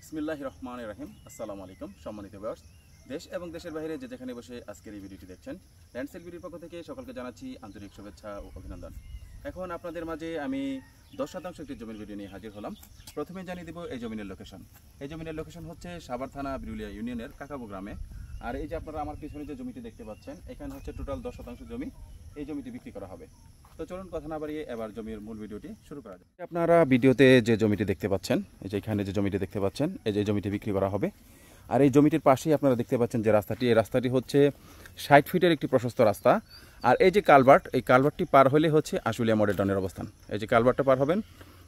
বিসমিল্লাহির রহমানির রহিম। আসসালামু আলাইকুম সম্মানিত ভিউয়ার্স, দেশ এবং দেশের বাইরে যে যেখানে বসে আজকের এই ভিডিওটি দেখছেন, ল্যান্ডসেল ভিডিওর পক্ষ থেকে সকলকে জানাচ্ছি আন্তরিক শুভেচ্ছা ও অভিনন্দন। এখন আপনাদের মাঝে আমি 10% একটি জমির ভিডিও নিয়ে হাজির হলাম। প্রথমে জানিয়ে দেব এই জমিনের লোকেশন। এই জমিনের লোকেশন হচ্ছে সাভার থানা বিরুলিয়া ইউনিয়নের কাকাবু গ্রামে। আর এই যে আপনারা আমার পিছনে যে জমিটি দেখতে পাচ্ছেন, এখানে হচ্ছে টোটাল 10% জমি। এই জমিটি বিক্রি করা হবে। তো চলুন কথা না বাড়িয়ে এবার জমির মূল ভিডিওটি শুরু করা যায়। আপনারা ভিডিওতে যে জমিটি দেখতে পাচ্ছেন, এই যে এখানে যে জমিটি দেখতে পাচ্ছেন, এই যে জমিটি বিক্রি করা হবে। আর এই জমিটির পাশেই আপনারা দেখতে পাচ্ছেন যে রাস্তাটি, এই রাস্তাটি হচ্ছে 60 ফিটের একটি প্রশস্ত রাস্তা। আর এই যে কালভার্ট, এই কালভার্টটি পার হলে হচ্ছে আশুলিয়া মডেল টাউনের অবস্থান। এই যে কালভার্টটা পার হবেন,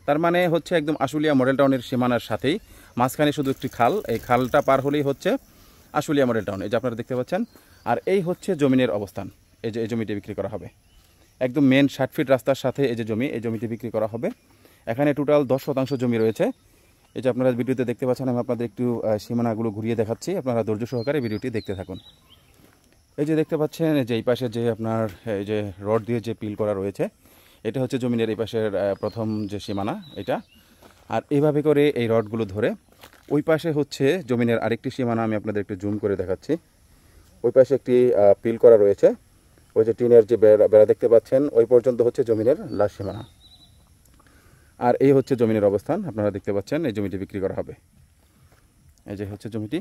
তার মানে হচ্ছে একদম আশুলিয়া মডেল টাউনের সীমানার সাথেই, মাঝখানে শুধু একটি খাল, এই খালটা পার হলেই হচ্ছে আশুলিয়া মডেল টাউন। এই যে আপনারা দেখতে পাচ্ছেন। আর এই হচ্ছে জমিনের অবস্থান। এই যে এই জমিটি বিক্রি করা হবে একদম মেন 60 ফিট রাস্তার সাথে। এই যে জমি, এই জমিটি বিক্রি করা হবে। এখানে টোটাল 10% জমি রয়েছে। এই যে আপনারা ভিডিওতে দেখতে পাচ্ছেন, আমি আপনাদের একটু সীমানাগুলো ঘুরিয়ে দেখাচ্ছি, আপনারা ধৈর্য সহকারে ভিডিওটি দেখতে থাকুন। এই যে দেখতে পাচ্ছেন, যে এই পাশে যে আপনার এই যে রড দিয়ে যে পিল করা রয়েছে, এটা হচ্ছে জমিনের এই পাশের প্রথম যে সীমানা এটা। আর এইভাবে করে এই রডগুলো ধরে ওই পাশে হচ্ছে জমিনের আরেকটি সীমানা, আমি আপনাদের একটু জুম করে দেখাচ্ছি। ওই পাশে একটি পিল করা রয়েছে, ওই যে টিনের যে বেড়া দেখতে পাচ্ছেন, ওই পর্যন্ত হচ্ছে জমিনের লাস্ট সীমানা। আর এই হচ্ছে জমিনের অবস্থান, আপনারা দেখতে পাচ্ছেন। এই জমিটি বিক্রি করা হবে। এই যে হচ্ছে জমিটি।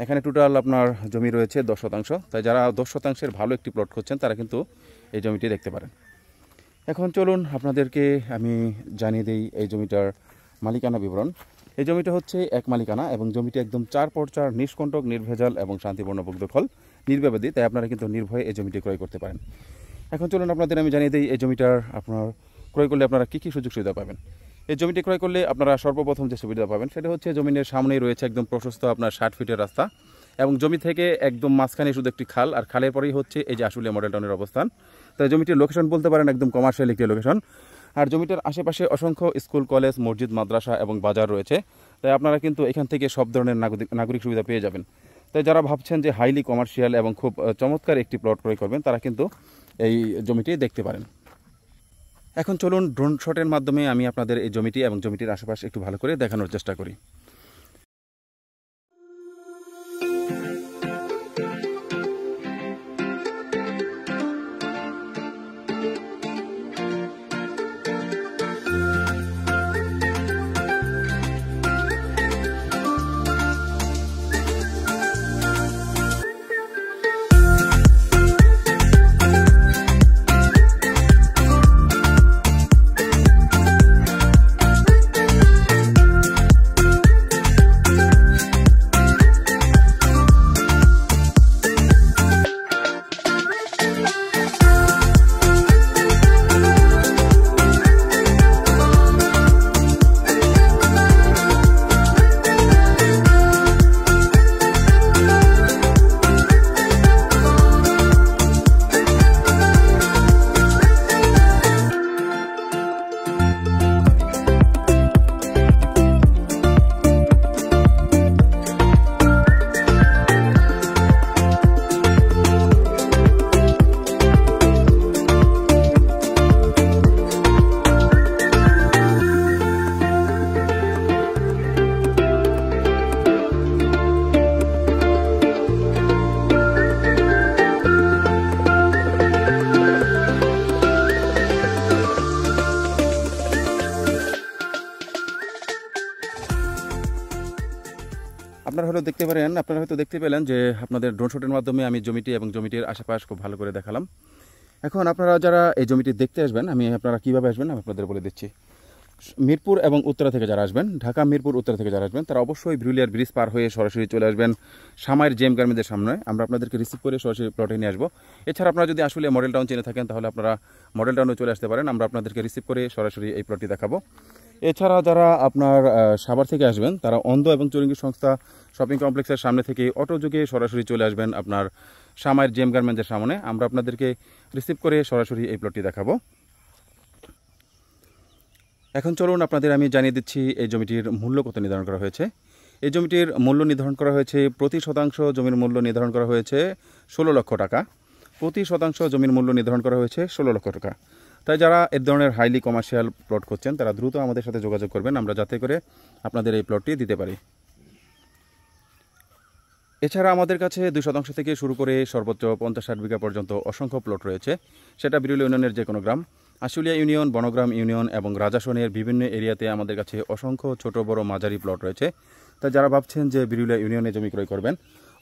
এখানে টোটাল আপনার জমি রয়েছে 10%। তাই যারা 10%-এর ভালো একটি প্লট খুঁজছেন তারা কিন্তু এই জমিটি দেখতে পারেন। এখন চলুন আপনাদেরকে আমি জানিয়ে দিই এই জমিটার মালিকানা বিবরণ। এই জমিটা হচ্ছে এক মালিকানা এবং জমিটি একদম 4x4 নিষ্কণ্টক, নির্ভেজাল এবং শান্তিপূর্ণ দখল, নির্বিবাদী। তাই আপনারা কিন্তু নির্ভয়ে এই জমিটি ক্রয় করতে পারেন। এখন চলুন আপনাদের আমি জানিয়ে দিই এই জমিটার আপনার ক্রয় করলে আপনারা কী কী সুযোগ সুবিধা পাবেন। এই জমিটি ক্রয় করলে আপনারা সর্বপ্রথম যে সুবিধা পাবেন সেটা হচ্ছে জমিনের সামনেই রয়েছে একদম প্রশস্ত আপনার 60 ফিটের রাস্তা এবং জমি থেকে একদম মাঝখানে শুধু একটি খাল, আর খালের পরেই হচ্ছে এই যে আশুলিয়া মডেল টাউনের অবস্থান। তাই জমিটির লোকেশন বলতে পারেন একদম কমার্শিয়াল একটি লোকেশন। আর জমিটার আশেপাশে অসংখ্য স্কুল, কলেজ, মসজিদ, মাদ্রাসা এবং বাজার রয়েছে। তাই আপনারা কিন্তু এখান থেকে সব ধরনের নাগরিক সুবিধা পেয়ে যাবেন। তাই যারা ভাবছেন যে হাইলি কমার্শিয়াল এবং খুব চমৎকার একটি প্লট ক্রয় করবেন, তারা কিন্তু এই জমিটি দেখতে পারেন। এখন চলুন ড্রোন শটের মাধ্যমে আমি আপনাদের এই জমিটি এবং জমিটির আশেপাশে একটু ভালো করে দেখানোর চেষ্টা করি। আপনারা হয়তো দেখতে পেলেন যে আপনাদের ড্রোন শটের মাধ্যমে আমি জমিটি এবং জমিটির আশেপাশ খুব ভালো করে দেখালাম। এখন আপনারা যারা এই জমিটি দেখতে আসবেন, আপনারা কীভাবে আসবেন আমি আপনাদের বলে দিচ্ছি। মিরপুর এবং উত্তরা থেকে যারা আসবেন, ঢাকা মিরপুর উত্তরা থেকে যারা আসবেন, তারা অবশ্যই বিরুলিয়ার ব্রিজ পার হয়ে সরাসরি চলে আসবেন সামাইর জেম গার্মেন্টসের সামনে। আমরা আপনাদেরকে রিসিভ করে সরাসরি প্লটে নিয়ে আসবো। এছাড়া আপনারা যদি আসলে মডেল টাউন চিনে থাকেন, তাহলে আপনারা মডেল টাউনে চলে আসতে পারেন। আমরা আপনাদেরকে রিসিভ করে সরাসরি এই প্লটটি দেখাবো। এছাড়া যারা আপনার সাভার থেকে আসবেন, তারা অন্ধ এবং চুরিঙ্গি সংস্থা শপিং কমপ্লেক্সের সামনে থেকে অটো যোগে সরাসরি চলে আসবেন আপনার সামাইর জেম গার্মেন্টসের সামনে। আমরা আপনাদেরকে রিসিভ করে সরাসরি এই প্লটটি দেখাবো। এখন চলুন আপনাদের আমি জানিয়ে দিচ্ছি এই জমিটির মূল্য কত নির্ধারণ করা হয়েছে। এই জমিটির মূল্য নির্ধারণ করা হয়েছে, প্রতি শতাংশ জমির মূল্য নির্ধারণ করা হয়েছে 16 লক্ষ টাকা। প্রতি শতাংশ জমির মূল্য নির্ধারণ করা হয়েছে 16 লক্ষ টাকা। তাই যারা এ ধরনের হাইলি কমার্শিয়াল প্লট করছেন তারা দ্রুত আমাদের সাথে যোগাযোগ করবেন, আমরা যাতে করে আপনাদের এই প্লটটি দিতে পারি। এছাড়া আমাদের কাছে 2% থেকে শুরু করে সর্বোচ্চ 50-60 বিঘা পর্যন্ত অসংখ্য প্লট রয়েছে, সেটা বিরুলিয়া ইউনিয়নের যে কোনো গ্রাম, আশুলিয়া ইউনিয়ন, বনগ্রাম ইউনিয়ন এবং রাজাসনের বিভিন্ন এরিয়াতে আমাদের কাছে অসংখ্য ছোট বড় মাঝারি প্লট রয়েছে। তাই যারা ভাবছেন যে বিরুলিয়া ইউনিয়নে জমি ক্রয় করবেন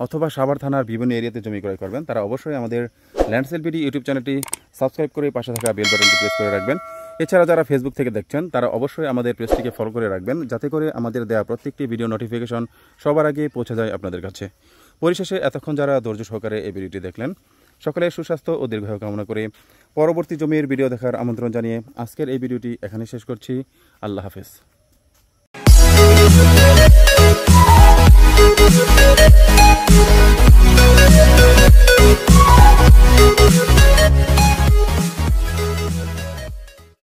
অথবা সাভার থানার বিভিন্ন এরিয়াতে জমি ক্রয় করবেন, তারা অবশ্যই আমাদের ল্যান্ড সেল বিডি ইউটিউব চ্যানেলটি সাবস্ক্রাইব করে পাশে থাকা বেল বাটনটি প্রেস করে রাখবেন। এছাড়া যারা ফেসবুক থেকে দেখছেন তারা অবশ্যই আমাদের পেজটিকে ফলো করে রাখবেন, যাতে করে আমাদের দেওয়া প্রত্যেকটি ভিডিও নোটিফিকেশন সবার আগে পৌঁছে যায় আপনাদের কাছে। পরিশেষে এতক্ষণ যারা ধৈর্য সহকারে এই ভিডিওটি দেখলেন, সকলের সুস্বাস্থ্য ও দীর্ঘায়ু কামনা করে পরবর্তী জমির ভিডিও দেখার আমন্ত্রণ জানিয়ে আজকের এই ভিডিওটি এখানে শেষ করছি। আল্লাহ হাফেজ।